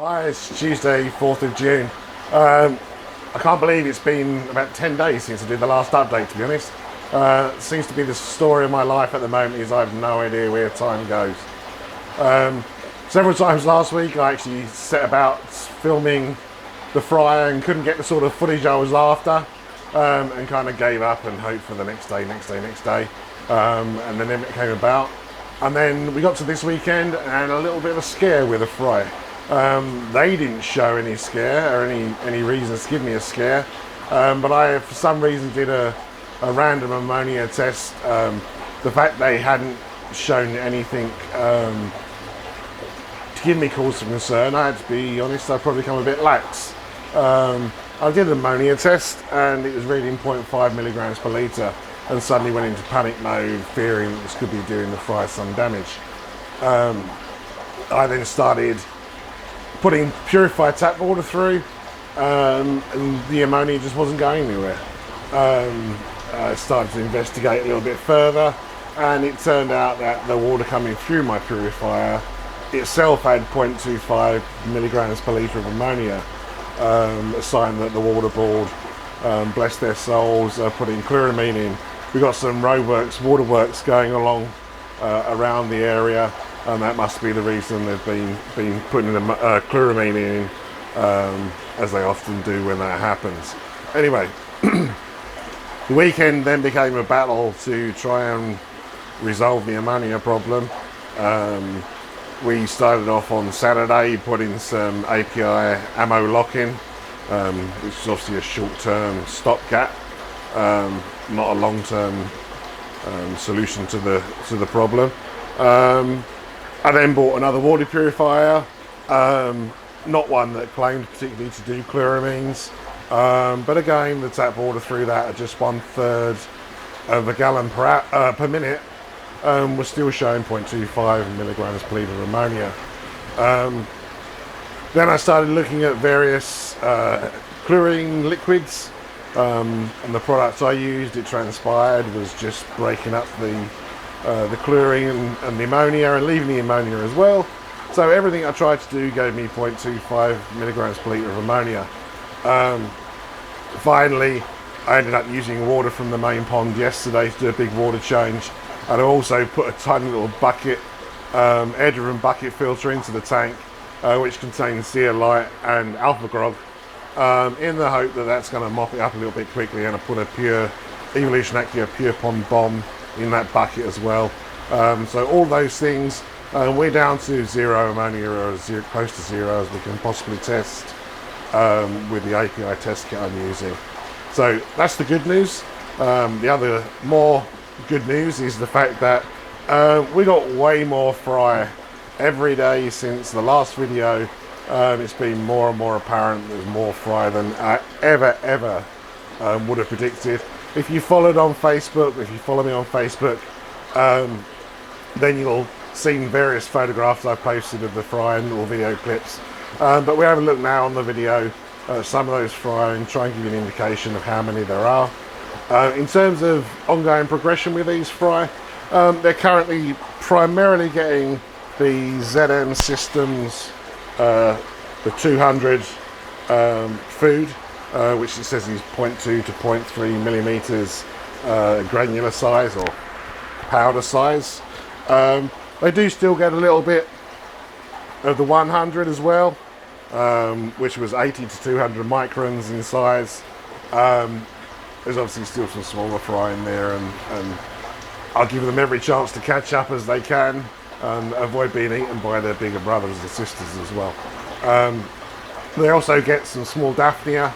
Hi, it's Tuesday, 4th of June. I can't believe it's been about 10 days since I did the last update, to be honest. It seems to be the story of my life at the moment is I have no idea where time goes. Several times last week I actually set about filming the fry and couldn't get the sort of footage I was after, and kind of gave up and hoped for the next day. And then it came about. And then we got to this weekend and a little bit of a scare with a fry. They didn't show any scare or any reasons to give me a scare, but I, for some reason, did a random ammonia test. The fact they hadn't shown anything to give me cause for concern, I had to be honest, I've probably become a bit lax. I did an ammonia test and it was reading 0.5 milligrams per litre, and suddenly went into panic mode, fearing this could be doing the fry some damage. I then started putting purified tap water through, and the ammonia just wasn't going anywhere. I started to investigate a little bit further, and it turned out that the water coming through my purifier itself had 0.25 milligrams per litre of ammonia, a sign that the water board, bless their souls, are putting chloramine in. We've got some roadworks, waterworks going along around the area, and that must be the reason they've been putting the chloramine in, as they often do when that happens. Anyway, the weekend then became a battle to try and resolve the ammonia problem. We started off on Saturday putting some API ammo lock-in, which is obviously a short-term stopgap, not a long-term solution to the problem. I then bought another water purifier, not one that claimed particularly to do chloramines, but again the tap water through that at just 1/3 of a gallon per minute was still showing 0.25 milligrams per litre of ammonia. Then I started looking at various chlorine liquids, and the products I used, it transpired, was just breaking up the chlorine and the ammonia and leaving the ammonia as well. So everything I tried to do gave me 0.25 milligrams per litre of ammonia. Finally, I ended up using water from the main pond yesterday to do a big water change, and I also put a tiny little bucket, air-driven bucket filter into the tank, which contains zeolite and alpha grog, in the hope that that's going to mop it up a little bit quickly, and I put a pure Evolution Active Pure Pond bomb in that bucket as well. So all those things, we're down to zero ammonia, or close to zero as we can possibly test with the API test kit I'm using. So that's the good news. The other more good news is the fact that we got way more fry every day since the last video. It's been more and more apparent there's more fry than I ever would have predicted. If you followed on Facebook, if you follow me on Facebook, then you'll see various photographs I've posted of the fry and little video clips. But we have a look now on the video at some of those fry and try and give you an indication of how many there are. In terms of ongoing progression with these fry, they're currently primarily getting the ZM Systems, the 200 food, which it says is 0.2 to 0.3 millimeters granular size or powder size. They do still get a little bit of the 100 as well, which was 80 to 200 microns in size. There's obviously still some smaller fry in there, and I'll give them every chance to catch up as they can and avoid being eaten by their bigger brothers and sisters as well. They also get some small Daphnia.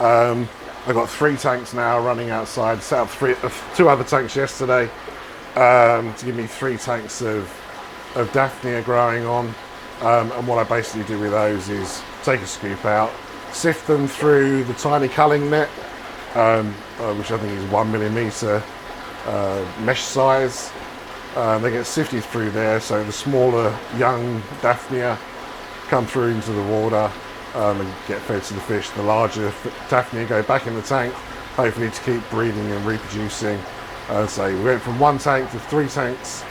I've got 3 tanks now running outside. Set up 2 other tanks yesterday to give me 3 tanks of Daphnia growing on. And what I basically do with those is take a scoop out, sift them through the tiny culling net, which I think is 1 millimeter mesh size. They get sifted through there, so the smaller young Daphnia come through into the water and get fed to the fish. The larger Daphnia go back in the tank, hopefully to keep breeding and reproducing. So we went from 1 tank to 3 tanks,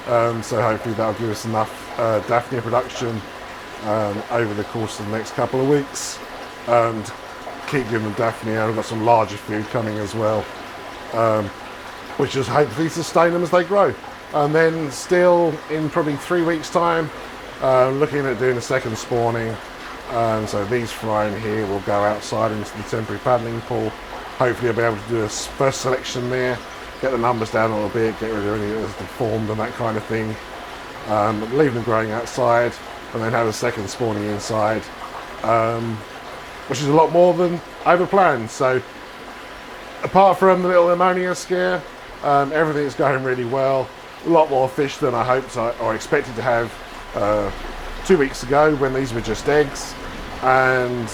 so hopefully that'll give us enough Daphnia production over the course of the next couple of weeks. And keep giving them Daphnia. We've got some larger food coming as well, which is hopefully sustain them as they grow. And then still in probably 3 weeks time, looking at doing a second spawning. So these frying here will go outside into the temporary paddling pool. Hopefully I'll be able to do a first selection there, get the numbers down a little bit, get rid of any that's deformed and that kind of thing. Leave them growing outside, and then have a second spawning inside, which is a lot more than over planned. So apart from the little ammonia scare, everything's going really well. A lot more fish than I hoped or expected to have 2 weeks ago when these were just eggs. And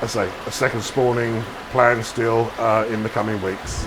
as I say, a second spawning plan still in the coming weeks.